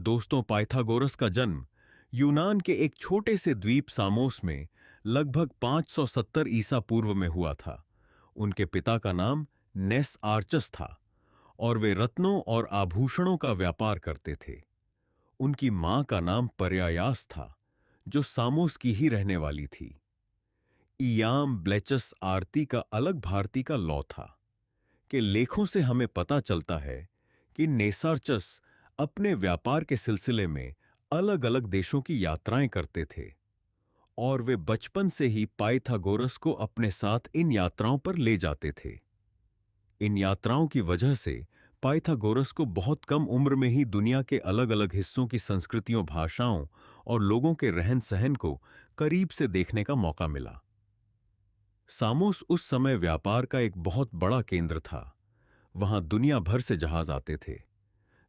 दोस्तों, पाइथागोरस का जन्म यूनान के एक छोटे से द्वीप सामोस में लगभग 570 ईसा पूर्व में हुआ था। उनके पिता का नाम नेस आर्चस था और वे रत्नों और आभूषणों का व्यापार करते थे। उनकी मां का नाम पर्यायास था, जो सामोस की ही रहने वाली थी। इयाम ब्लेचस आरती का अलग भारती का लौ था कि लेखों से हमें पता चलता है कि नेसार्चस अपने व्यापार के सिलसिले में अलग अलग देशों की यात्राएं करते थे और वे बचपन से ही पाइथागोरस को अपने साथ इन यात्राओं पर ले जाते थे। इन यात्राओं की वजह से पाइथागोरस को बहुत कम उम्र में ही दुनिया के अलग अलग हिस्सों की संस्कृतियों, भाषाओं और लोगों के रहन सहन को करीब से देखने का मौका मिला। सामोस उस समय व्यापार का एक बहुत बड़ा केंद्र था। वहां दुनिया भर से जहाज आते थे।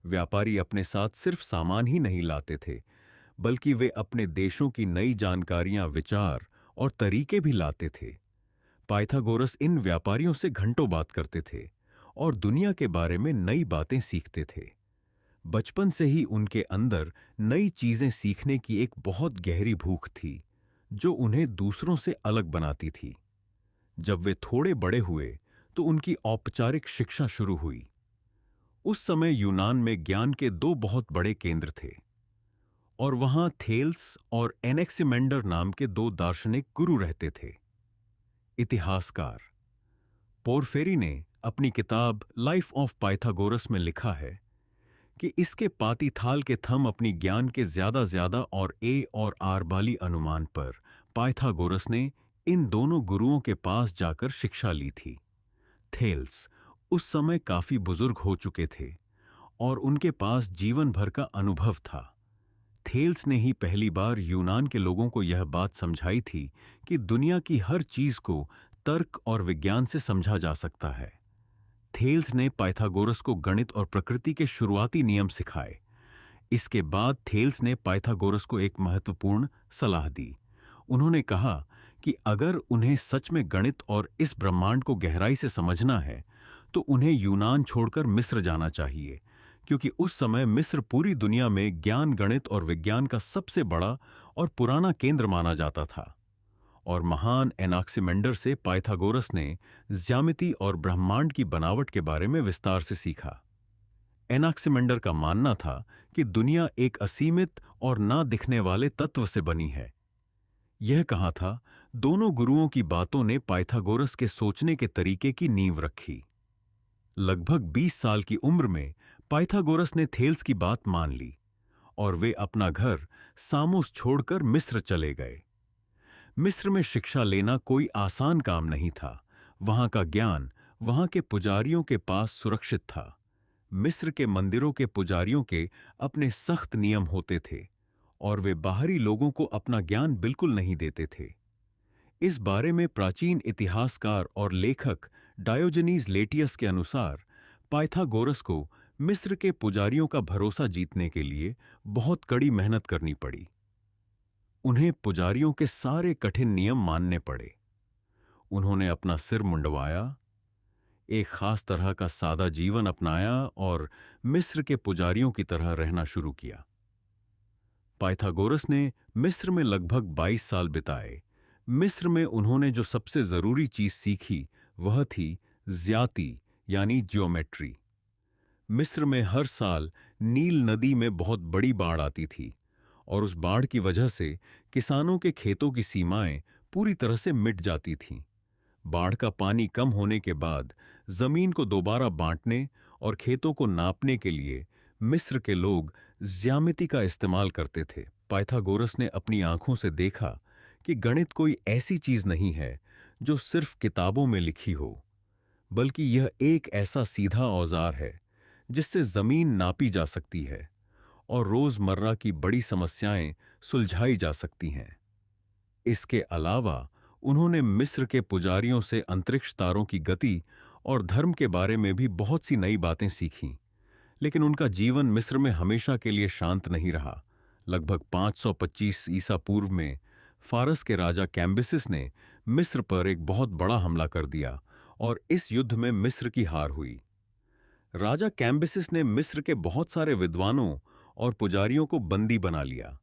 व्यापारी अपने साथ सिर्फ सामान ही नहीं लाते थे, बल्कि वे अपने देशों की नई जानकारियां, विचार और तरीके भी लाते थे। पाइथागोरस इन व्यापारियों से घंटों बात करते थे और दुनिया के बारे में नई बातें सीखते थे। बचपन से ही उनके अंदर नई चीजें सीखने की एक बहुत गहरी भूख थी, जो उन्हें दूसरों से अलग बनाती थी। जब वे थोड़े बड़े हुए तो उनकी औपचारिक शिक्षा शुरू हुई। उस समय यूनान में ज्ञान के दो बहुत बड़े केंद्र थे और वहां थेल्स और एनेक्सिमेंडर नाम के दो दार्शनिक गुरु रहते थे। इतिहासकार पोरफेरी ने अपनी किताब लाइफ ऑफ पाइथागोरस में लिखा है कि इसके पातीथाल के थंब अपनी ज्ञान के ज्यादा और ए और आर वाली अनुमान पर पाइथागोरस ने इन दोनों गुरुओं के पास जाकर शिक्षा ली थी। थेल्स उस समय काफी बुजुर्ग हो चुके थे और उनके पास जीवन भर का अनुभव था। थेल्स ने ही पहली बार यूनान के लोगों को यह बात समझाई थी कि दुनिया की हर चीज को तर्क और विज्ञान से समझा जा सकता है। थेल्स ने पाइथागोरस को गणित और प्रकृति के शुरुआती नियम सिखाए। इसके बाद थेल्स ने पाइथागोरस को एक महत्वपूर्ण सलाह दी। उन्होंने कहा कि अगर उन्हें सच में गणित और इस ब्रह्मांड को गहराई से समझना है तो उन्हें यूनान छोड़कर मिस्र जाना चाहिए, क्योंकि उस समय मिस्र पूरी दुनिया में ज्ञान, गणित और विज्ञान का सबसे बड़ा और पुराना केंद्र माना जाता था। और महान एनाक्सिमेंडर से पाइथागोरस ने ज्यामिति और ब्रह्मांड की बनावट के बारे में विस्तार से सीखा। एनाक्सिमेंडर का मानना था कि दुनिया एक असीमित और ना दिखने वाले तत्व से बनी है। यह कहा था, दोनों गुरुओं की बातों ने पाइथागोरस के सोचने के तरीके की नींव रखी। लगभग 20 साल की उम्र में पाइथागोरस ने थेल्स की बात मान ली और वे अपना घर सामोस छोड़कर मिस्र चले गए। मिस्र में शिक्षा लेना कोई आसान काम नहीं था। वहां का ज्ञान वहां के पुजारियों के पास सुरक्षित था। मिस्र के मंदिरों के पुजारियों के अपने सख्त नियम होते थे और वे बाहरी लोगों को अपना ज्ञान बिल्कुल नहीं देते थे। इस बारे में प्राचीन इतिहासकार और लेखक डायोजनीज लेटियस के अनुसार पाइथागोरस को मिस्र के पुजारियों का भरोसा जीतने के लिए बहुत कड़ी मेहनत करनी पड़ी। उन्हें पुजारियों के सारे कठिन नियम मानने पड़े। उन्होंने अपना सिर मुंडवाया, एक खास तरह का सादा जीवन अपनाया और मिस्र के पुजारियों की तरह रहना शुरू किया। पाइथागोरस ने मिस्र में लगभग 22 साल बिताए। मिस्र में उन्होंने जो सबसे जरूरी चीज सीखी वह थी ज्याति यानी ज्योमेट्री। मिस्र में हर साल नील नदी में बहुत बड़ी बाढ़ आती थी और उस बाढ़ की वजह से किसानों के खेतों की सीमाएं पूरी तरह से मिट जाती थीं। बाढ़ का पानी कम होने के बाद जमीन को दोबारा बांटने और खेतों को नापने के लिए मिस्र के लोग ज्यामिति का इस्तेमाल करते थे। पाइथागोरस ने अपनी आंखों से देखा कि गणित कोई ऐसी चीज नहीं है जो सिर्फ किताबों में लिखी हो, बल्कि यह एक ऐसा सीधा औजार है जिससे जमीन नापी जा सकती है और रोजमर्रा की बड़ी समस्याएं सुलझाई जा सकती हैं। इसके अलावा उन्होंने मिस्र के पुजारियों से अंतरिक्ष तारों की गति और धर्म के बारे में भी बहुत सी नई बातें सीखीं। लेकिन उनका जीवन मिस्र में हमेशा के लिए शांत नहीं रहा। लगभग 525 ईसा पूर्व में फारस के राजा कैम्बिसिस ने मिस्र पर एक बहुत बड़ा हमला कर दिया और इस युद्ध में मिस्र की हार हुई। राजा कैम्बिसिस ने मिस्र के बहुत सारे विद्वानों और पुजारियों को बंदी बना लिया।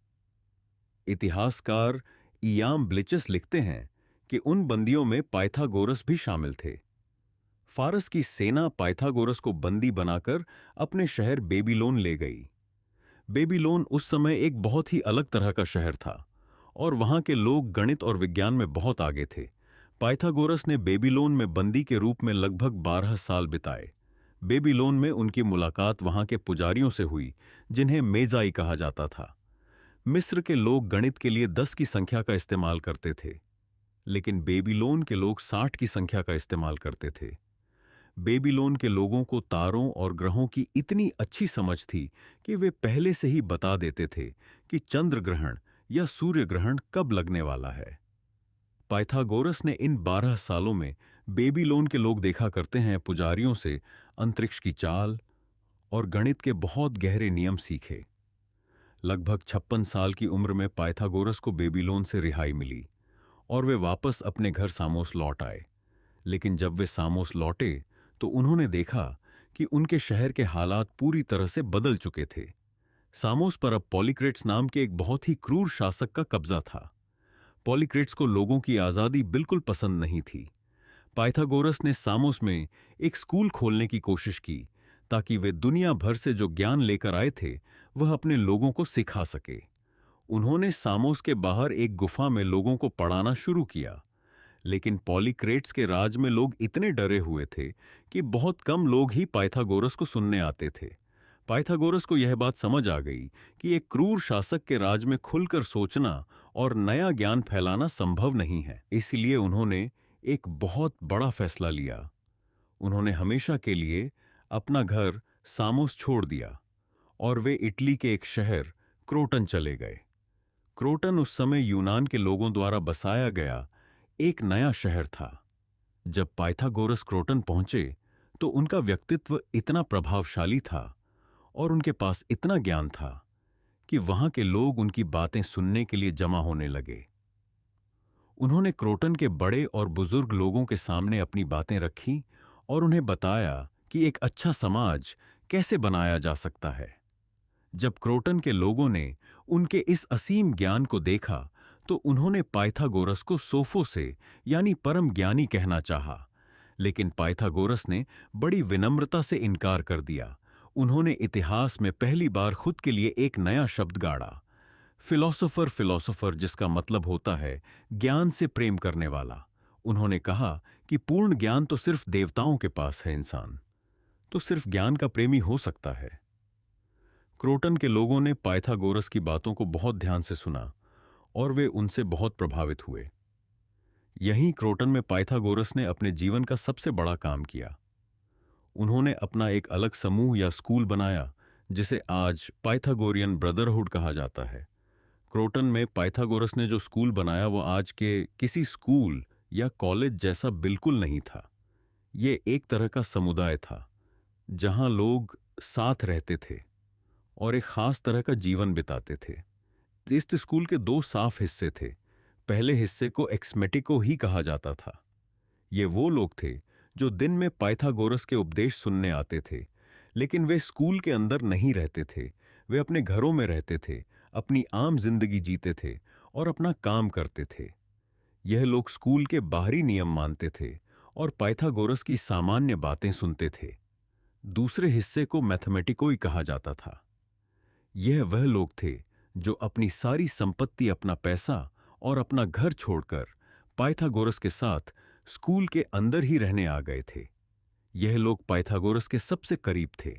इतिहासकार इयाम ब्लिचस लिखते हैं कि उन बंदियों में पाइथागोरस भी शामिल थे। फारस की सेना पाइथागोरस को बंदी बनाकर अपने शहर बेबीलोन ले गई। बेबीलोन उस समय एक बहुत ही अलग तरह का शहर था और वहां के लोग गणित और विज्ञान में बहुत आगे थे। पाइथागोरस ने बेबीलोन में बंदी के रूप में लगभग 12 साल बिताए। बेबीलोन में उनकी मुलाकात वहां के पुजारियों से हुई, जिन्हें मेजाई कहा जाता था। मिस्र के लोग गणित के लिए 10 की संख्या का इस्तेमाल करते थे, लेकिन बेबीलोन के लोग 60 की संख्या का इस्तेमाल करते थे। बेबीलोन के लोगों को तारों और ग्रहों की इतनी अच्छी समझ थी कि वे पहले से ही बता देते थे कि चंद्र ग्रहण या सूर्य ग्रहण कब लगने वाला है। पाइथागोरस ने इन 12 सालों में बेबीलोन के लोग देखा करते हैं पुजारियों से अंतरिक्ष की चाल और गणित के बहुत गहरे नियम सीखे। लगभग 56 साल की उम्र में पाइथागोरस को बेबीलोन से रिहाई मिली और वे वापस अपने घर सामोस लौट आए। लेकिन जब वे सामोस लौटे तो उन्होंने देखा कि उनके शहर के हालात पूरी तरह से बदल चुके थे। सामोस पर अब पॉलीक्रेट्स नाम के एक बहुत ही क्रूर शासक का कब्जा था। पॉलीक्रेट्स को लोगों की आज़ादी बिल्कुल पसंद नहीं थी। पाइथागोरस ने सामोस में एक स्कूल खोलने की कोशिश की ताकि वे दुनिया भर से जो ज्ञान लेकर आए थे वह अपने लोगों को सिखा सके। उन्होंने सामोस के बाहर एक गुफा में लोगों को पढ़ाना शुरू किया, लेकिन पॉलीक्रेट्स के राज में लोग इतने डरे हुए थे कि बहुत कम लोग ही पाइथागोरस को सुनने आते थे। पाइथागोरस को यह बात समझ आ गई कि एक क्रूर शासक के राज में खुलकर सोचना और नया ज्ञान फैलाना संभव नहीं है। इसलिए उन्होंने एक बहुत बड़ा फैसला लिया। उन्होंने हमेशा के लिए अपना घर सामोस छोड़ दिया और वे इटली के एक शहर क्रोटन चले गए। क्रोटन उस समय यूनान के लोगों द्वारा बसाया गया एक नया शहर था। जब पाइथागोरस क्रोटन पहुंचे तो उनका व्यक्तित्व इतना प्रभावशाली था और उनके पास इतना ज्ञान था कि वहां के लोग उनकी बातें सुनने के लिए जमा होने लगे। उन्होंने क्रोटन के बड़े और बुजुर्ग लोगों के सामने अपनी बातें रखी और उन्हें बताया कि एक अच्छा समाज कैसे बनाया जा सकता है। जब क्रोटन के लोगों ने उनके इस असीम ज्ञान को देखा तो उन्होंने पाइथागोरस को सोफो से यानी परम ज्ञानी कहना चाहा, लेकिन पाइथागोरस ने बड़ी विनम्रता से इनकार कर दिया। उन्होंने इतिहास में पहली बार खुद के लिए एक नया शब्द गाड़ा, फिलोसोफर, फिलोसोफर, जिसका मतलब होता है ज्ञान से प्रेम करने वाला। उन्होंने कहा कि पूर्ण ज्ञान तो सिर्फ देवताओं के पास है, इंसान तो सिर्फ ज्ञान का प्रेमी हो सकता है। क्रोटन के लोगों ने पाइथागोरस की बातों को बहुत ध्यान से सुना और वे उनसे बहुत प्रभावित हुए। यहीं क्रोटन में पाइथागोरस ने अपने जीवन का सबसे बड़ा काम किया। उन्होंने अपना एक अलग समूह या स्कूल बनाया जिसे आज पाइथागोरियन ब्रदरहुड कहा जाता है। क्रोटन में पाइथागोरस ने जो स्कूल बनाया वो आज के किसी स्कूल या कॉलेज जैसा बिल्कुल नहीं था। ये एक तरह का समुदाय था जहां लोग साथ रहते थे और एक खास तरह का जीवन बिताते थे। इस स्कूल के दो साफ हिस्से थे। पहले हिस्से को एक्समेटिको ही कहा जाता था। ये वो लोग थे जो दिन में पाइथागोरस के उपदेश सुनने आते थे, लेकिन वे स्कूल के अंदर नहीं रहते थे। वे अपने घरों में रहते थे, अपनी आम जिंदगी जीते थे और अपना काम करते थे। यह लोग स्कूल के बाहरी नियम मानते थे और पाइथागोरस की सामान्य बातें सुनते थे। दूसरे हिस्से को मैथमेटिकोई कहा जाता था। यह वह लोग थे जो अपनी सारी संपत्ति, अपना पैसा और अपना घर छोड़कर पाइथागोरस के साथ स्कूल के अंदर ही रहने आ गए थे। यह लोग पाइथागोरस के सबसे करीब थे।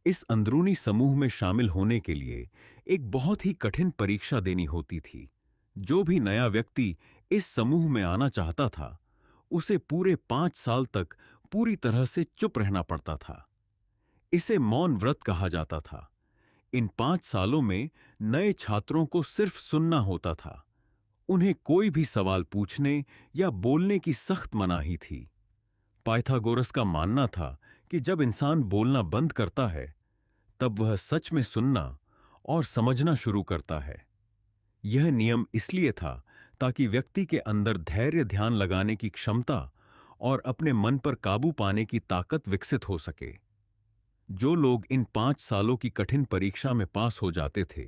इस अंदरूनी समूह में शामिल होने के लिए एक बहुत ही कठिन परीक्षा देनी होती थी। जो भी नया व्यक्ति इस समूह में आना चाहता था उसे पूरे 5 साल तक पूरी तरह से चुप रहना पड़ता था। इसे मौन व्रत कहा जाता था। इन 5 सालों में नए छात्रों को सिर्फ सुनना होता था। उन्हें कोई भी सवाल पूछने या बोलने की सख्त मनाही थी। पाइथागोरस का मानना था कि जब इंसान बोलना बंद करता है तब वह सच में सुनना और समझना शुरू करता है। यह नियम इसलिए था ताकि व्यक्ति के अंदर धैर्य, ध्यान लगाने की क्षमता और अपने मन पर काबू पाने की ताकत विकसित हो सके। जो लोग इन 5 सालों की कठिन परीक्षा में पास हो जाते थे,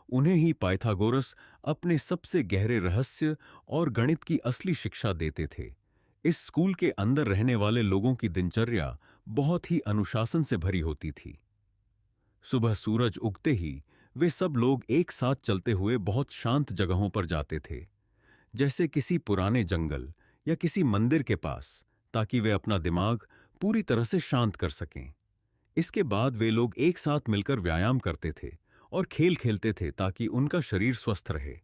उन्हें ही पाइथागोरस अपने सबसे गहरे रहस्य और गणित की असली शिक्षा देते थे। इस स्कूल के अंदर रहने वाले लोगों की दिनचर्या बहुत ही अनुशासन से भरी होती थी। सुबह सूरज उगते ही वे सब लोग एक साथ चलते हुए बहुत शांत जगहों पर जाते थे, जैसे किसी पुराने जंगल या किसी मंदिर के पास, ताकि वे अपना दिमाग पूरी तरह से शांत कर सकें। इसके बाद वे लोग एक साथ मिलकर व्यायाम करते थे और खेल खेलते थे ताकि उनका शरीर स्वस्थ रहे।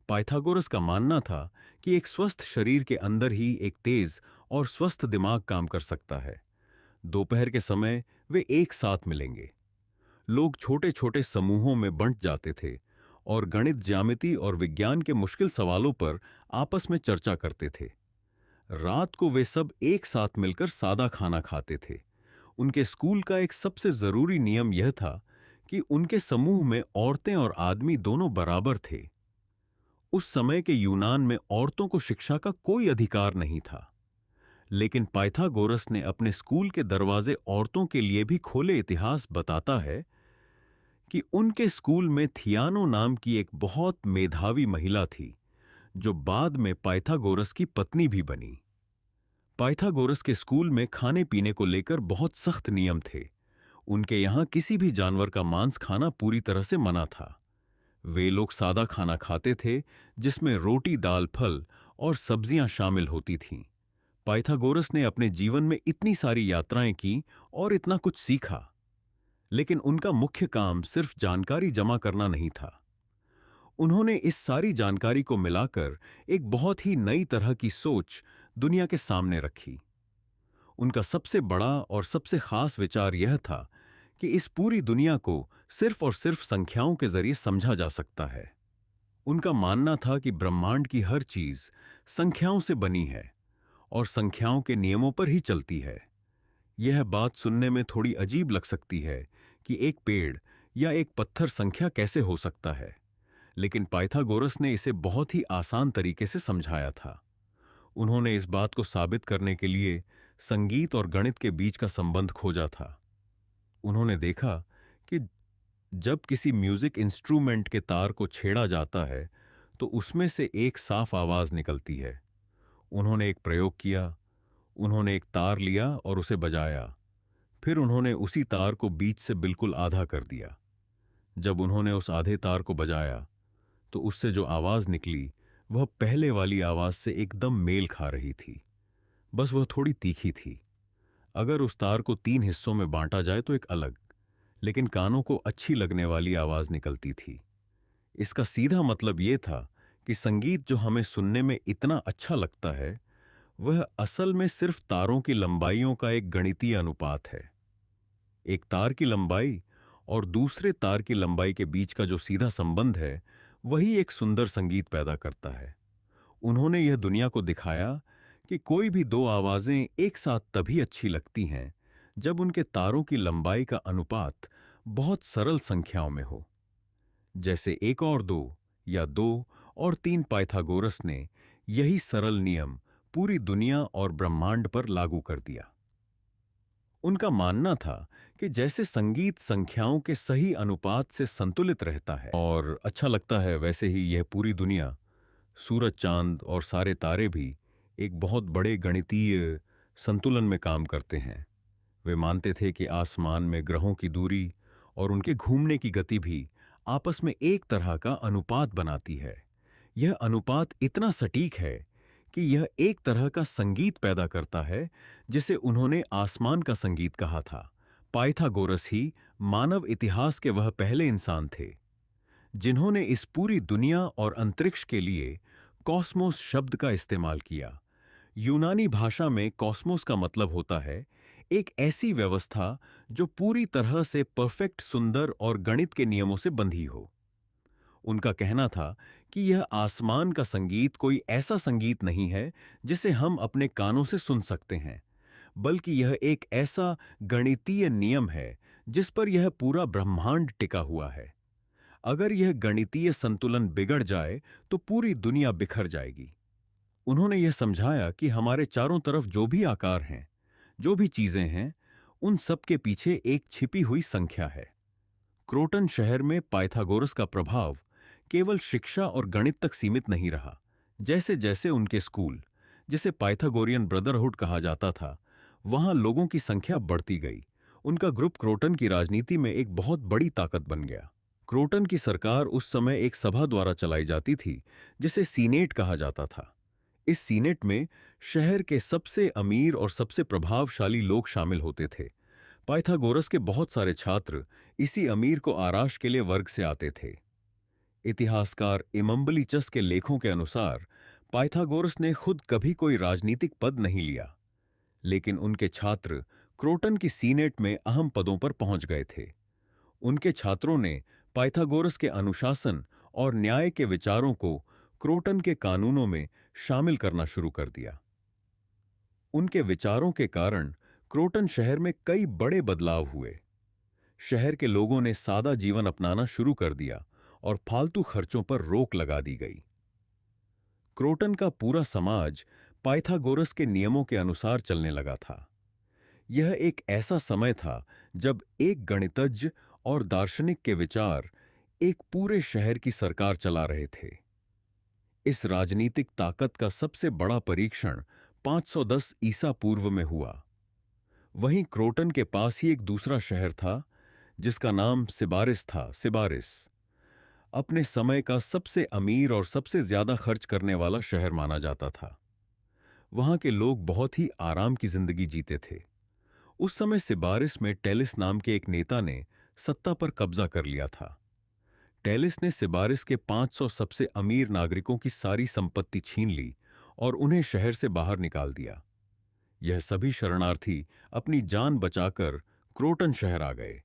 पाइथागोरस का मानना था कि एक स्वस्थ शरीर के अंदर ही एक तेज और स्वस्थ दिमाग काम कर सकता है। दोपहर के समय वे एक साथ मिलेंगे। लोग छोटे छोटे समूहों में बंट जाते थे और गणित, ज्यामिति और विज्ञान के मुश्किल सवालों पर आपस में चर्चा करते थे। रात को वे सब एक साथ मिलकर सादा खाना खाते थे। उनके स्कूल का एक सबसे जरूरी नियम यह था कि उनके समूह में औरतें और आदमी दोनों बराबर थे। उस समय के यूनान में औरतों को शिक्षा का कोई अधिकार नहीं था, लेकिन पाइथागोरस ने अपने स्कूल के दरवाजे औरतों के लिए भी खोले। इतिहास बताता है कि उनके स्कूल में थियानो नाम की एक बहुत मेधावी महिला थी, जो बाद में पाइथागोरस की पत्नी भी बनी। पाइथागोरस के स्कूल में खाने पीने को लेकर बहुत सख्त नियम थे। उनके यहाँ किसी भी जानवर का मांस खाना पूरी तरह से मना था। वे लोग सादा खाना खाते थे, जिसमें रोटी, दाल, फल और सब्जियां शामिल होती थीं। पाइथागोरस ने अपने जीवन में इतनी सारी यात्राएं की और इतना कुछ सीखा, लेकिन उनका मुख्य काम सिर्फ जानकारी जमा करना नहीं था। उन्होंने इस सारी जानकारी को मिलाकर एक बहुत ही नई तरह की सोच दुनिया के सामने रखी। उनका सबसे बड़ा और सबसे खास विचार यह था कि इस पूरी दुनिया को सिर्फ और सिर्फ संख्याओं के जरिए समझा जा सकता है। उनका मानना था कि ब्रह्मांड की हर चीज संख्याओं से बनी है और संख्याओं के नियमों पर ही चलती है। यह बात सुनने में थोड़ी अजीब लग सकती है कि एक पेड़ या एक पत्थर संख्या कैसे हो सकता है, लेकिन पाइथागोरस ने इसे बहुत ही आसान तरीके से समझाया था। उन्होंने इस बात को साबित करने के लिए संगीत और गणित के बीच का संबंध खोजा था। उन्होंने देखा कि जब किसी म्यूजिक इंस्ट्रूमेंट के तार को छेड़ा जाता है तो उसमें से एक साफ आवाज निकलती है। उन्होंने एक प्रयोग किया। उन्होंने एक तार लिया और उसे बजाया। फिर उन्होंने उसी तार को बीच से बिल्कुल आधा कर दिया। जब उन्होंने उस आधे तार को बजाया तो उससे जो आवाज निकली वह पहले वाली आवाज से एकदम मेल खा रही थी, बस वह थोड़ी तीखी थी। अगर उस तार को 3 हिस्सों में बांटा जाए तो एक अलग, लेकिन कानों को अच्छी लगने वाली आवाज निकलती थी। इसका सीधा मतलब यह था कि संगीत जो हमें सुनने में इतना अच्छा लगता है, वह असल में सिर्फ तारों की लंबाइयों का एक गणितीय अनुपात है। एक तार की लंबाई और दूसरे तार की लंबाई के बीच का जो सीधा संबंध है, वही एक सुंदर संगीत पैदा करता है। उन्होंने यह दुनिया को दिखाया कि कोई भी दो आवाजें एक साथ तभी अच्छी लगती हैं जब उनके तारों की लंबाई का अनुपात बहुत सरल संख्याओं में हो, जैसे 1 और 2 या 2 और 3। पाइथागोरस ने यही सरल नियम पूरी दुनिया और ब्रह्मांड पर लागू कर दिया। उनका मानना था कि जैसे संगीत संख्याओं के सही अनुपात से संतुलित रहता है और अच्छा लगता है, वैसे ही यह पूरी दुनिया, सूरज, चांद और सारे तारे भी एक बहुत बड़े गणितीय संतुलन में काम करते हैं। वे मानते थे कि आसमान में ग्रहों की दूरी और उनके घूमने की गति भी आपस में एक तरह का अनुपात बनाती है। यह अनुपात इतना सटीक है कि यह एक तरह का संगीत पैदा करता है, जिसे उन्होंने आसमान का संगीत कहा था। पाइथागोरस ही मानव इतिहास के वह पहले इंसान थे जिन्होंने इस पूरी दुनिया और अंतरिक्ष के लिए कॉस्मोस शब्द का इस्तेमाल किया। यूनानी भाषा में कॉस्मोस का मतलब होता है एक ऐसी व्यवस्था जो पूरी तरह से परफेक्ट, सुंदर और गणित के नियमों से बंधी हो। उनका कहना था कि यह आसमान का संगीत कोई ऐसा संगीत नहीं है जिसे हम अपने कानों से सुन सकते हैं, बल्कि यह एक ऐसा गणितीय नियम है जिस पर यह पूरा ब्रह्मांड टिका हुआ है। अगर यह गणितीय संतुलन बिगड़ जाए तो पूरी दुनिया बिखर जाएगी। उन्होंने यह समझाया कि हमारे चारों तरफ जो भी आकार हैं, जो भी चीजें हैं, उन सब के पीछे एक छिपी हुई संख्या है। क्रोटन शहर में पाइथागोरस का प्रभाव केवल शिक्षा और गणित तक सीमित नहीं रहा। जैसे जैसे उनके स्कूल, जिसे पाइथागोरियन ब्रदरहुड कहा जाता था, वहां लोगों की संख्या बढ़ती गई। उनका ग्रुप क्रोटन की राजनीति में एक बहुत बड़ी ताकत बन गया। क्रोटन की सरकार उस समय एक सभा द्वारा चलाई जाती थी, जिसे सीनेट कहा जाता था। इस सीनेट में शहर के सबसे अमीर और सबसे प्रभावशाली लोग शामिल होते थे। पाइथागोरस के बहुत सारे छात्र इसी अमीर को आराश के लिए वर्ग से आते थे। इतिहासकार इमंबलीचस के लेखों के अनुसार पाइथागोरस ने खुद कभी कोई राजनीतिक पद नहीं लिया, लेकिन उनके छात्र क्रोटन की सीनेट में अहम पदों पर पहुंच गए थे। उनके छात्रों ने पाइथागोरस के अनुशासन और न्याय के विचारों को क्रोटन के कानूनों में शामिल करना शुरू कर दिया। उनके विचारों के कारण क्रोटन शहर में कई बड़े बदलाव हुए। शहर के लोगों ने सादा जीवन अपनाना शुरू कर दिया और फालतू खर्चों पर रोक लगा दी गई। क्रोटन का पूरा समाज पाइथागोरस के नियमों के अनुसार चलने लगा था। यह एक ऐसा समय था जब एक गणितज्ञ और दार्शनिक के विचार एक पूरे शहर की सरकार चला रहे थे। इस राजनीतिक ताकत का सबसे बड़ा परीक्षण 510 ईसा पूर्व में हुआ। वहीं क्रोटन के पास ही एक दूसरा शहर था, जिसका नाम सिबारिस था। सिबारिस अपने समय का सबसे अमीर और सबसे ज्यादा खर्च करने वाला शहर माना जाता था। वहां के लोग बहुत ही आराम की जिंदगी जीते थे। उस समय सिबारिस में टेलिस नाम के एक नेता ने सत्ता पर कब्जा कर लिया था। टेलिस ने सिबारिस के 500 सबसे अमीर नागरिकों की सारी संपत्ति छीन ली और उन्हें शहर से बाहर निकाल दिया। यह सभी शरणार्थी अपनी जान बचाकर क्रोटन शहर आ गए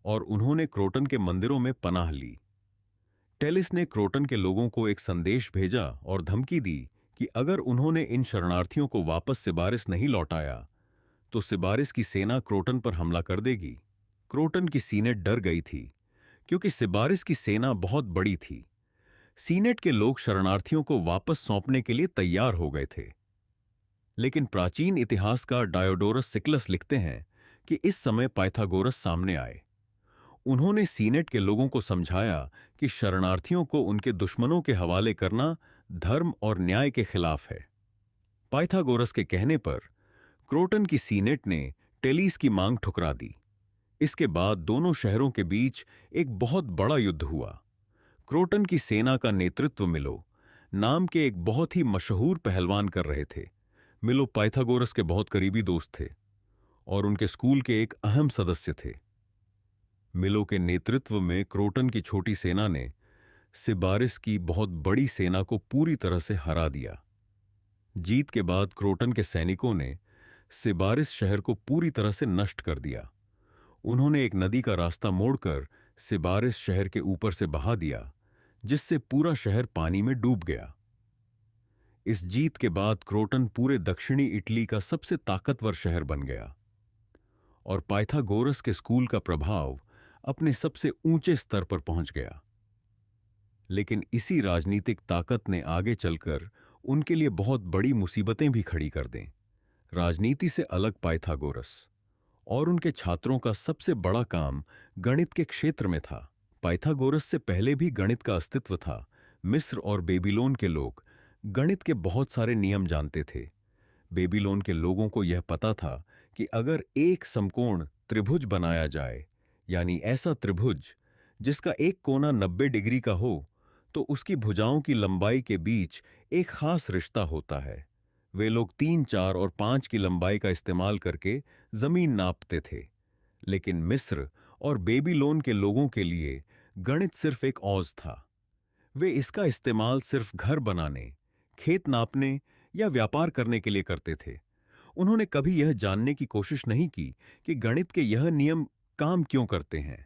और उन्होंने क्रोटन के मंदिरों में पनाह ली। टेलिस ने क्रोटन के लोगों को एक संदेश भेजा और धमकी दी कि अगर उन्होंने इन शरणार्थियों को वापस सिबारिस नहीं लौटाया तो सिबारिस की सेना क्रोटन पर हमला कर देगी। क्रोटन की सीनेट डर गई थी, क्योंकि सिबारिस की सेना बहुत बड़ी थी। सीनेट के लोग शरणार्थियों को वापस सौंपने के लिए तैयार हो गए थे। लेकिन प्राचीन इतिहासकार डायोडोरस सिक्लस लिखते हैं कि इस समय पाइथागोरस सामने आए। उन्होंने सीनेट के लोगों को समझाया कि शरणार्थियों को उनके दुश्मनों के हवाले करना धर्म और न्याय के खिलाफ है। पाइथागोरस के कहने पर क्रोटन की सीनेट ने टेलिस की मांग ठुकरा दी। इसके बाद दोनों शहरों के बीच एक बहुत बड़ा युद्ध हुआ। क्रोटन की सेना का नेतृत्व मिलो नाम के एक बहुत ही मशहूर पहलवान कर रहे थे। मिलो पाइथागोरस के बहुत करीबी दोस्त थे और उनके स्कूल के एक अहम सदस्य थे। मिलो के नेतृत्व में क्रोटन की छोटी सेना ने सिबारिस की बहुत बड़ी सेना को पूरी तरह से हरा दिया। जीत के बाद क्रोटन के सैनिकों ने सिबारिस शहर को पूरी तरह से नष्ट कर दिया। उन्होंने एक नदी का रास्ता मोड़कर सिबारिस शहर के ऊपर से बहा दिया, जिससे पूरा शहर पानी में डूब गया। इस जीत के बाद क्रोटन पूरे दक्षिणी इटली का सबसे ताकतवर शहर बन गया और पाइथागोरस के स्कूल का प्रभाव अपने सबसे ऊंचे स्तर पर पहुंच गया। लेकिन इसी राजनीतिक ताकत ने आगे चलकर उनके लिए बहुत बड़ी मुसीबतें भी खड़ी कर दें। राजनीति से अलग पाइथागोरस और उनके छात्रों का सबसे बड़ा काम गणित के क्षेत्र में था। पाइथागोरस से पहले भी गणित का अस्तित्व था। मिस्र और बेबीलोन के लोग गणित के बहुत सारे नियम जानते थे। बेबीलोन के लोगों को यह पता था कि अगर एक समकोण त्रिभुज बनाया जाए, यानी ऐसा त्रिभुज जिसका एक कोना 90 डिग्री का हो, तो उसकी भुजाओं की लंबाई के बीच एक खास रिश्ता होता है। वे लोग 3, 4 और 5 की लंबाई का इस्तेमाल करके जमीन नापते थे। लेकिन मिस्र और बेबीलोन के लोगों के लिए गणित सिर्फ एक औज था। वे इसका इस्तेमाल सिर्फ घर बनाने, खेत नापने या व्यापार करने के लिए करते थे। उन्होंने कभी यह जानने की कोशिश नहीं की कि गणित के यह नियम काम क्यों करते हैं।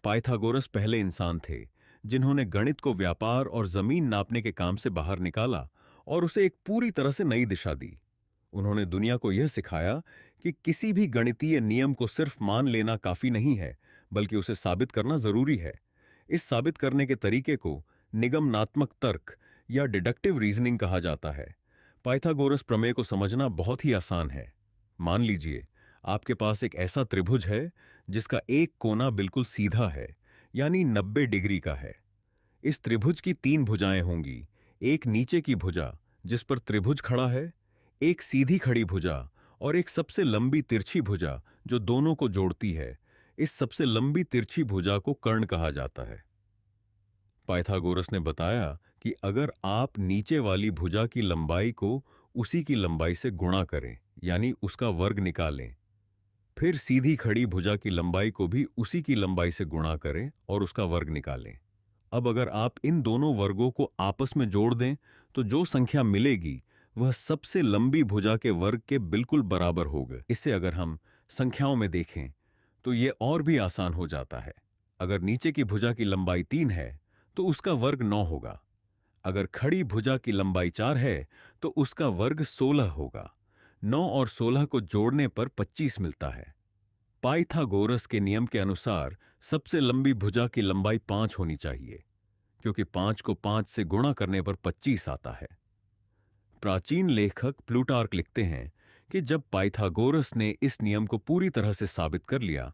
पाइथागोरस पहले इंसान थे जिन्होंने गणित को व्यापार और जमीन नापने के काम से बाहर निकाला और उसे एक पूरी तरह से नई दिशा दी। उन्होंने दुनिया को यह सिखाया कि किसी भी गणितीय नियम को सिर्फ मान लेना काफी नहीं है, बल्कि उसे साबित करना जरूरी है। इस साबित करने के तरीके को निगमनात्मक तर्क या डिडक्टिव रीजनिंग कहा जाता है। पाइथागोरस प्रमेय को समझना बहुत ही आसान है। मान लीजिए आपके पास एक ऐसा त्रिभुज है जिसका एक कोना बिल्कुल सीधा है, यानी 90 डिग्री का है। इस त्रिभुज की 3 भुजाएं होंगी। एक नीचे की भुजा जिस पर त्रिभुज खड़ा है, एक सीधी खड़ी भुजा और एक सबसे लंबी तिरछी भुजा जो दोनों को जोड़ती है। इस सबसे लंबी तिरछी भुजा को कर्ण कहा जाता है। पाइथागोरस ने बताया कि अगर आप नीचे वाली भुजा की लंबाई को उसी की लंबाई से गुणा करें, यानी उसका वर्ग निकालें, फिर सीधी खड़ी भुजा की लंबाई को भी उसी की लंबाई से गुणा करें और उसका वर्ग निकालें। अब अगर आप इन दोनों वर्गों को आपस में जोड़ दें तो जो संख्या मिलेगी वह सबसे लंबी भुजा के वर्ग के बिल्कुल बराबर होगा। इसे अगर हम संख्याओं में देखें तो यह और भी आसान हो जाता है। अगर नीचे की भुजा की लंबाई 3 है तो उसका वर्ग 9 होगा। अगर खड़ी भुजा की लंबाई 4 है तो उसका वर्ग 16 होगा। 9 और 16 को जोड़ने पर 25 मिलता है। पाइथागोरस के नियम के अनुसार सबसे लंबी भुजा की लंबाई 5 होनी चाहिए, क्योंकि 5 को 5 से गुणा करने पर 25 आता है। प्राचीन लेखक प्लूटार्क लिखते हैं कि जब पाइथागोरस ने इस नियम को पूरी तरह से साबित कर लिया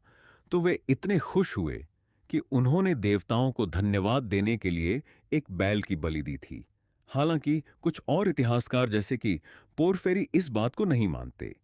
तो वे इतने खुश हुए कि उन्होंने देवताओं को धन्यवाद देने के लिए एक बैल की बलि दी थी। हालांकि कुछ और इतिहासकार जैसे कि पोरफेरी इस बात को नहीं मानते।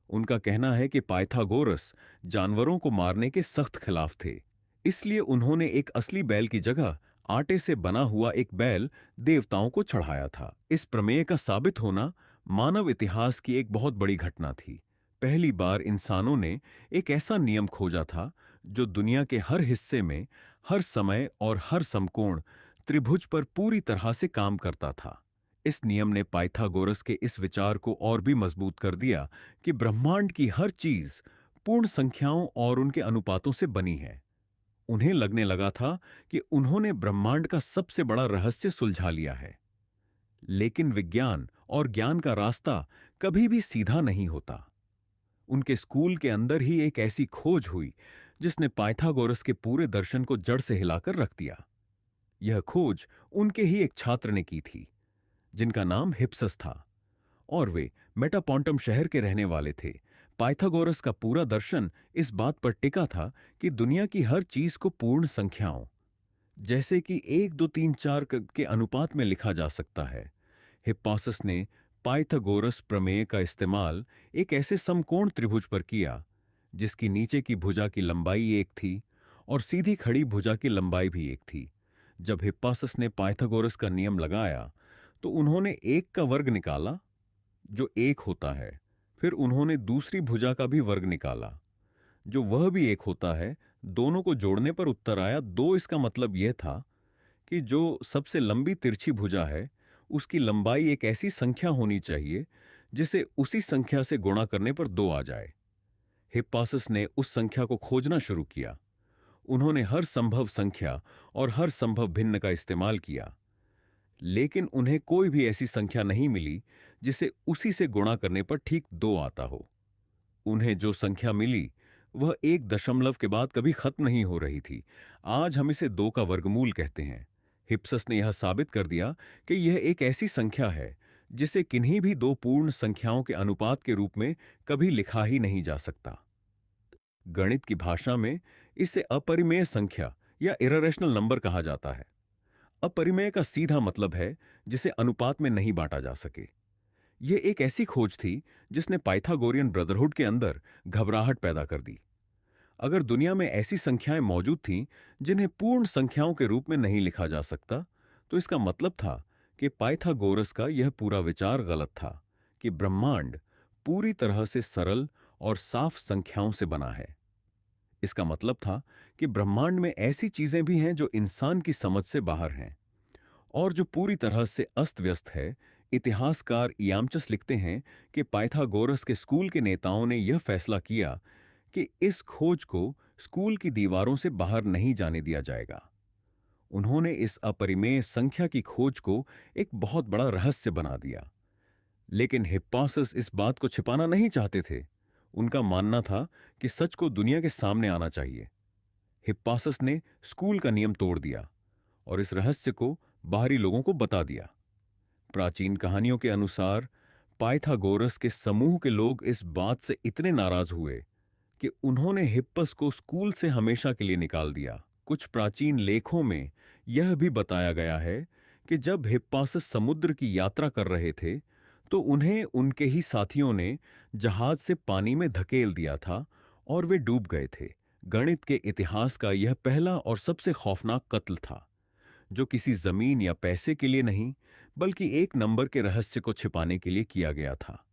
उनका कहना है कि पाइथागोरस जानवरों को मारने के सख्त खिलाफ थे, इसलिए उन्होंने एक असली बैल की जगह आटे से बना हुआ एक बैल देवताओं को चढ़ाया था। इस प्रमेय का साबित होना मानव इतिहास की एक बहुत बड़ी घटना थी। पहली बार इंसानों ने एक ऐसा नियम खोजा था जो दुनिया के हर हिस्से में, हर समय और हर समकोण त्रिभुज पर पूरी तरह से काम करता था। इस नियम ने पाइथागोरस के इस विचार को और भी मजबूत कर दिया कि ब्रह्मांड की हर चीज पूर्ण संख्याओं और उनके अनुपातों से बनी है। उन्हें लगने लगा था कि उन्होंने ब्रह्मांड का सबसे बड़ा रहस्य सुलझा लिया है। लेकिन विज्ञान और ज्ञान का रास्ता कभी भी सीधा नहीं होता। उनके स्कूल के अंदर ही एक ऐसी खोज हुई जिसने पाइथागोरस के पूरे दर्शन को जड़ से हिलाकर रख दिया। यह खोज उनके ही एक छात्र ने की थी, जिनका नाम हिप्सस था, और वे मेटापोंटम शहर के रहने वाले थे। पाइथागोरस का पूरा दर्शन इस बात पर टिका था कि दुनिया की हर चीज को पूर्ण संख्याओं, जैसे कि 1, 2, 3, 4 के अनुपात में लिखा जा सकता है। हिप्पासस ने पाइथागोरस प्रमेय का इस्तेमाल एक ऐसे समकोण त्रिभुज पर किया जिसकी नीचे की भुजा की लंबाई 1 थी और सीधी खड़ी भुजा की लंबाई भी 1 थी। जब हिप्पासस ने पाइथागोरस का नियम लगाया तो उन्होंने 1 का वर्ग निकाला, जो 1 होता है। फिर उन्होंने दूसरी भुजा का भी वर्ग निकाला, जो वह भी 1 होता है। दोनों को जोड़ने पर उत्तर आया 2। इसका मतलब यह था कि जो सबसे लंबी तिरछी भुजा है उसकी लंबाई एक ऐसी संख्या होनी चाहिए जिसे उसी संख्या से गुणा करने पर 2 आ जाए। हिप्पासस ने उस संख्या को खोजना शुरू किया। उन्होंने हर संभव संख्या और हर संभव भिन्न का इस्तेमाल किया, लेकिन उन्हें कोई भी ऐसी संख्या नहीं मिली जिसे उसी से गुणा करने पर ठीक 2 आता हो। उन्हें जो संख्या मिली वह 1 दशमलव के बाद कभी खत्म नहीं हो रही थी। आज हम इसे 2 का वर्गमूल कहते हैं। हिप्सस ने यह साबित कर दिया कि यह एक ऐसी संख्या है जिसे किन्हीं भी 2 पूर्ण संख्याओं के अनुपात के रूप में कभी लिखा ही नहीं जा सकता। गणित की भाषा में इसे अपरिमेय संख्या या इररेशनल नंबर कहा जाता है। अपरिमेय का सीधा मतलब है जिसे अनुपात में नहीं बांटा जा सके। यह एक ऐसी खोज थी जिसने पाइथागोरियन ब्रदरहुड के अंदर घबराहट पैदा कर दी। अगर दुनिया में ऐसी संख्याएं मौजूद थीं जिन्हें पूर्ण संख्याओं के रूप में नहीं लिखा जा सकता, तो इसका मतलब था कि पाइथागोरस का यह पूरा विचार गलत था कि ब्रह्मांड पूरी तरह से सरल और साफ संख्याओं से बना है। इसका मतलब था कि ब्रह्मांड में ऐसी चीजें भी हैं जो इंसान की समझ से बाहर हैं और जो पूरी तरह से अस्त व्यस्त है। इतिहासकार इयामचस लिखते हैं कि पाइथागोरस के स्कूल के नेताओं ने यह फैसला किया कि इस खोज को स्कूल की दीवारों से बाहर नहीं जाने दिया जाएगा। उन्होंने इस अपरिमेय संख्या की खोज को एक बहुत बड़ा रहस्य बना दिया। लेकिन हिप्पासस इस बात को छिपाना नहीं चाहते थे। उनका मानना था कि सच को दुनिया के सामने आना चाहिए। हिप्पासस ने स्कूल का नियम तोड़ दिया और इस रहस्य को बाहरी लोगों को बता दिया। प्राचीन कहानियों के अनुसार पाइथागोरस के समूह के लोग इस बात से इतने नाराज हुए कि उन्होंने हिप्पस को स्कूल से हमेशा के लिए निकाल दिया। कुछ प्राचीन लेखों में यह भी बताया गया है कि जब हिप्पासस समुद्र की यात्रा कर रहे थे तो उन्हें उनके ही साथियों ने जहाज से पानी में धकेल दिया था और वे डूब गए थे। गणित के इतिहास का यह पहला और सबसे खौफनाक कत्ल था, जो किसी जमीन या पैसे के लिए नहीं बल्कि एक नंबर के रहस्य को छिपाने के लिए किया गया था।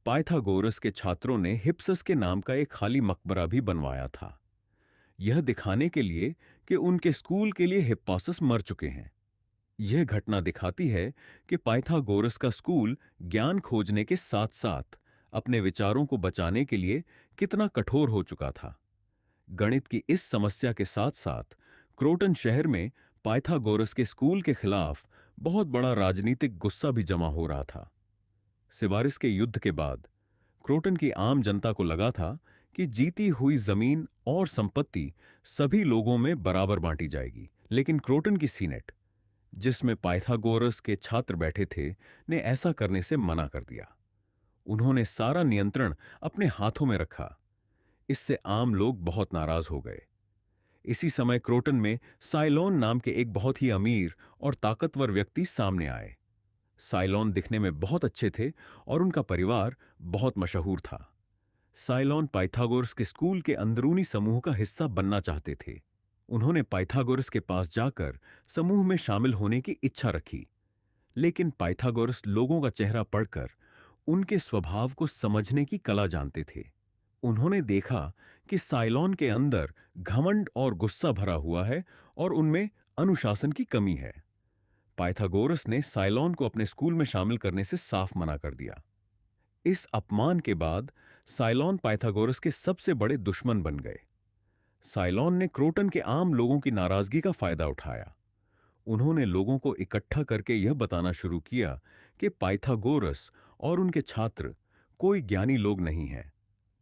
पाइथागोरस के छात्रों ने हिप्सस के नाम का एक खाली मकबरा भी बनवाया था, यह दिखाने के लिए कि उनके स्कूल के लिए हिप्पासस मर चुके हैं। यह घटना दिखाती है कि पाइथागोरस का स्कूल ज्ञान खोजने के साथ साथ अपने विचारों को बचाने के लिए कितना कठोर हो चुका था। गणित की इस समस्या के साथ साथ क्रोटन शहर में पाइथागोरस के स्कूल के खिलाफ बहुत बड़ा राजनीतिक गुस्सा भी जमा हो रहा था। सिबारिस के युद्ध के बाद क्रोटन की आम जनता को लगा था कि जीती हुई जमीन और संपत्ति सभी लोगों में बराबर बांटी जाएगी, लेकिन क्रोटन की सीनेट, जिसमें पाइथागोरस के छात्र बैठे थे, ने ऐसा करने से मना कर दिया। उन्होंने सारा नियंत्रण अपने हाथों में रखा। इससे आम लोग बहुत नाराज हो गए। इसी समय क्रोटन में साइलोन नाम के एक बहुत ही अमीर और ताकतवर व्यक्ति सामने आए। साइलोन दिखने में बहुत अच्छे थे और उनका परिवार बहुत मशहूर था। साइलोन पाइथागोरस के स्कूल के अंदरूनी समूह का हिस्सा बनना चाहते थे। उन्होंने पाइथागोरस के पास जाकर समूह में शामिल होने की इच्छा रखी, लेकिन पाइथागोरस लोगों का चेहरा पढ़कर उनके स्वभाव को समझने की कला जानते थे। उन्होंने देखा कि साइलोन के अंदर घमंड और गुस्सा भरा हुआ है और उनमें अनुशासन की कमी है। पाइथागोरस ने साइलोन को अपने स्कूल में शामिल करने से साफ मना कर दिया। इस अपमान के बाद साइलोन पाइथागोरस के सबसे बड़े दुश्मन बन गए। साइलोन ने क्रोटन के आम लोगों की नाराजगी का फायदा उठाया। उन्होंने लोगों को इकट्ठा करके यह बताना शुरू किया कि पाइथागोरस और उनके छात्र कोई ज्ञानी लोग नहीं हैं,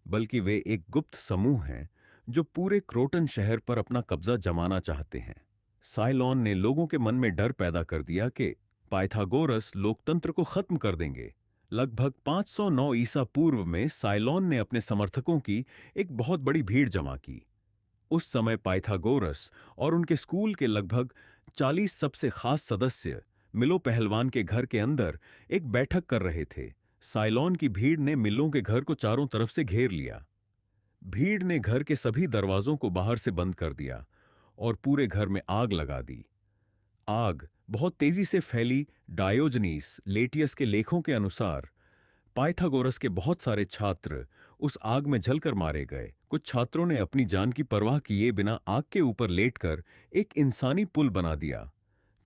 बल्कि वे एक गुप्त समूह हैं जो पूरे क्रोटन शहर पर अपना कब्जा जमाना चाहते हैं। साइलोन ने लोगों के मन में डर पैदा कर दिया कि पाइथागोरस लोकतंत्र को खत्म कर देंगे। लगभग 509 ईसा पूर्व में साइलोन ने अपने समर्थकों की एक बहुत बड़ी भीड़ जमा की। उस समय पाइथागोरस और उनके स्कूल के लगभग 40 सबसे खास सदस्य मिलो पहलवान के घर के अंदर एक बैठक कर रहे थे। साइलोन की भीड़ ने मिलों के घर को चारों तरफ से घेर लिया। भीड़ ने घर के सभी दरवाजों को बाहर से बंद कर दिया और पूरे घर में आग लगा दी। आग बहुत तेजी से फैली। डायोजनीस लेटियस के लेखों के अनुसार पाइथागोरस के बहुत सारे छात्र उस आग में जलकर मारे गए। कुछ छात्रों ने अपनी जान की परवाह किए बिना आग के ऊपर लेटकर एक इंसानी पुल बना दिया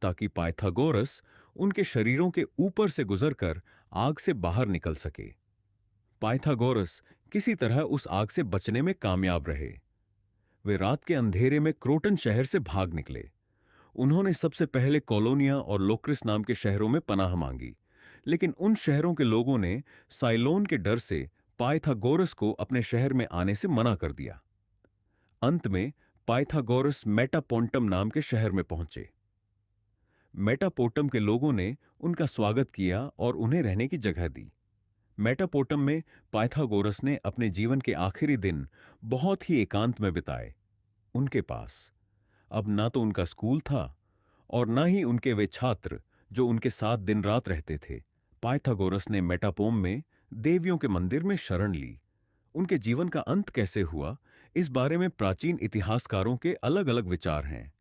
ताकि पाइथागोरस उनके शरीरों के ऊपर से गुजरकर आग से बाहर निकल सके। पाइथागोरस किसी तरह उस आग से बचने में कामयाब रहे। वे रात के अंधेरे में क्रोटन शहर से भाग निकले। उन्होंने सबसे पहले कोलोनिया और लोक्रिस नाम के शहरों में पनाह मांगी, लेकिन उन शहरों के लोगों ने साइलोन के डर से पाइथागोरस को अपने शहर में आने से मना कर दिया। अंत में पाइथागोरस मेटापोंटम नाम के शहर में पहुंचे। मेटापोटम के लोगों ने उनका स्वागत किया और उन्हें रहने की जगह दी। मेटापोटम में पाइथागोरस ने अपने जीवन के आखिरी दिन बहुत ही एकांत में बिताए। उनके पास अब ना तो उनका स्कूल था और ना ही उनके वे छात्र जो उनके साथ दिन रात रहते थे। पाइथागोरस ने मेटापोम में देवियों के मंदिर में शरण ली। उनके जीवन का अंत कैसे हुआ, इस बारे में प्राचीन इतिहासकारों के अलग अलग विचार हैं।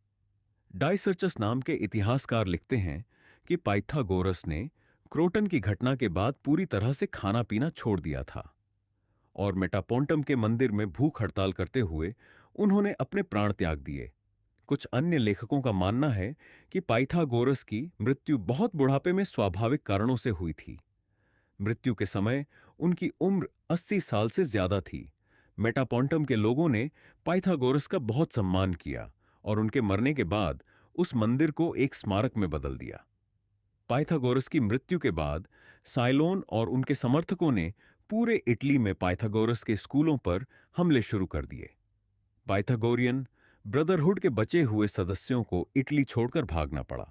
डाइसर्चस नाम के इतिहासकार लिखते हैं कि पाइथागोरस ने क्रोटन की घटना के बाद पूरी तरह से खाना पीना छोड़ दिया था और मेटापोंटम के मंदिर में भूख हड़ताल करते हुए उन्होंने अपने प्राण त्याग दिए। कुछ अन्य लेखकों का मानना है कि पाइथागोरस की मृत्यु बहुत बुढ़ापे में स्वाभाविक कारणों से हुई थी। मृत्यु के समय उनकी उम्र 80 साल से ज्यादा थी। मेटापोंटम के लोगों ने पाइथागोरस का बहुत सम्मान किया और उनके मरने के बाद उस मंदिर को एक स्मारक में बदल दिया। पाइथागोरस की मृत्यु के बाद साइलोन और उनके समर्थकों ने पूरे इटली में पाइथागोरस के स्कूलों पर हमले शुरू कर दिए। पाइथागोरियन ब्रदरहुड के बचे हुए सदस्यों को इटली छोड़कर भागना पड़ा।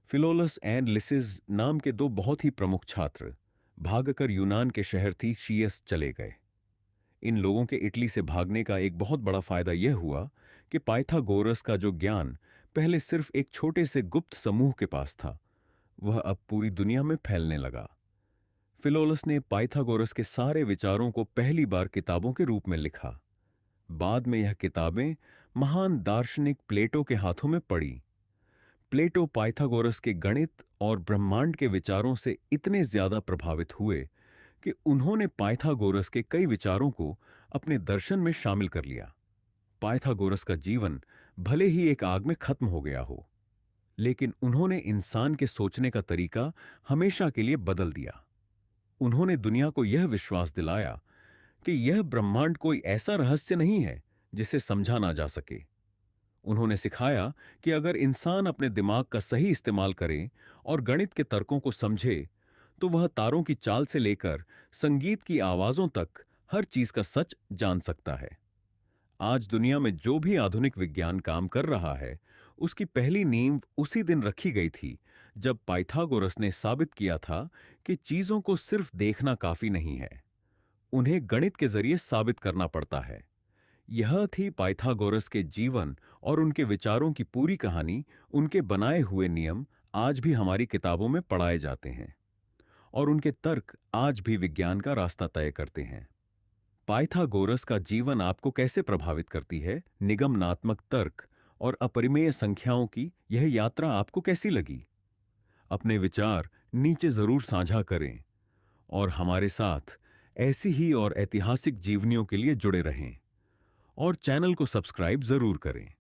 फिलोलस एंड लिसिस नाम के दो बहुत ही प्रमुख छात्र भागकर यूनान के शहर थीशियस चले गए। इन लोगों के इटली से भागने का एक बहुत बड़ा फायदा यह हुआ कि पाइथागोरस का जो ज्ञान पहले सिर्फ एक छोटे से गुप्त समूह के पास था, वह अब पूरी दुनिया में फैलने लगा। फिलोलस ने पाइथागोरस के सारे विचारों को पहली बार किताबों के रूप में लिखा। बाद में यह किताबें महान दार्शनिक प्लेटो के हाथों में पड़ी। प्लेटो पाइथागोरस के गणित और ब्रह्मांड के विचारों से इतने ज्यादा प्रभावित हुए कि उन्होंने पाइथागोरस के कई विचारों को अपने दर्शन में शामिल कर लिया। पाइथागोरस का जीवन भले ही एक आग में खत्म हो गया हो, लेकिन उन्होंने इंसान के सोचने का तरीका हमेशा के लिए बदल दिया। उन्होंने दुनिया को यह विश्वास दिलाया कि यह ब्रह्मांड कोई ऐसा रहस्य नहीं है जिसे समझा ना जा सके। उन्होंने सिखाया कि अगर इंसान अपने दिमाग का सही इस्तेमाल करे और गणित के तर्कों को समझे, तो वह तारों की चाल से लेकर संगीत की आवाजों तक हर चीज का सच जान सकता है। आज दुनिया में जो भी आधुनिक विज्ञान काम कर रहा है, उसकी पहली नींव उसी दिन रखी गई थी जब पाइथागोरस ने साबित किया था कि चीजों को सिर्फ देखना काफी नहीं है, उन्हें गणित के जरिए साबित करना पड़ता है। यह थी पाइथागोरस के जीवन और उनके विचारों की पूरी कहानी। उनके बनाए हुए नियम आज भी हमारी किताबों में पढ़ाए जाते हैं और उनके तर्क आज भी विज्ञान का रास्ता तय करते हैं। पाइथागोरस का जीवन आपको कैसे प्रभावित करती है? निगमनात्मक तर्क और अपरिमेय संख्याओं की यह यात्रा आपको कैसी लगी? अपने विचार नीचे जरूर साझा करें और हमारे साथ ऐसी ही और ऐतिहासिक जीवनियों के लिए जुड़े रहें और चैनल को सब्सक्राइब जरूर करें।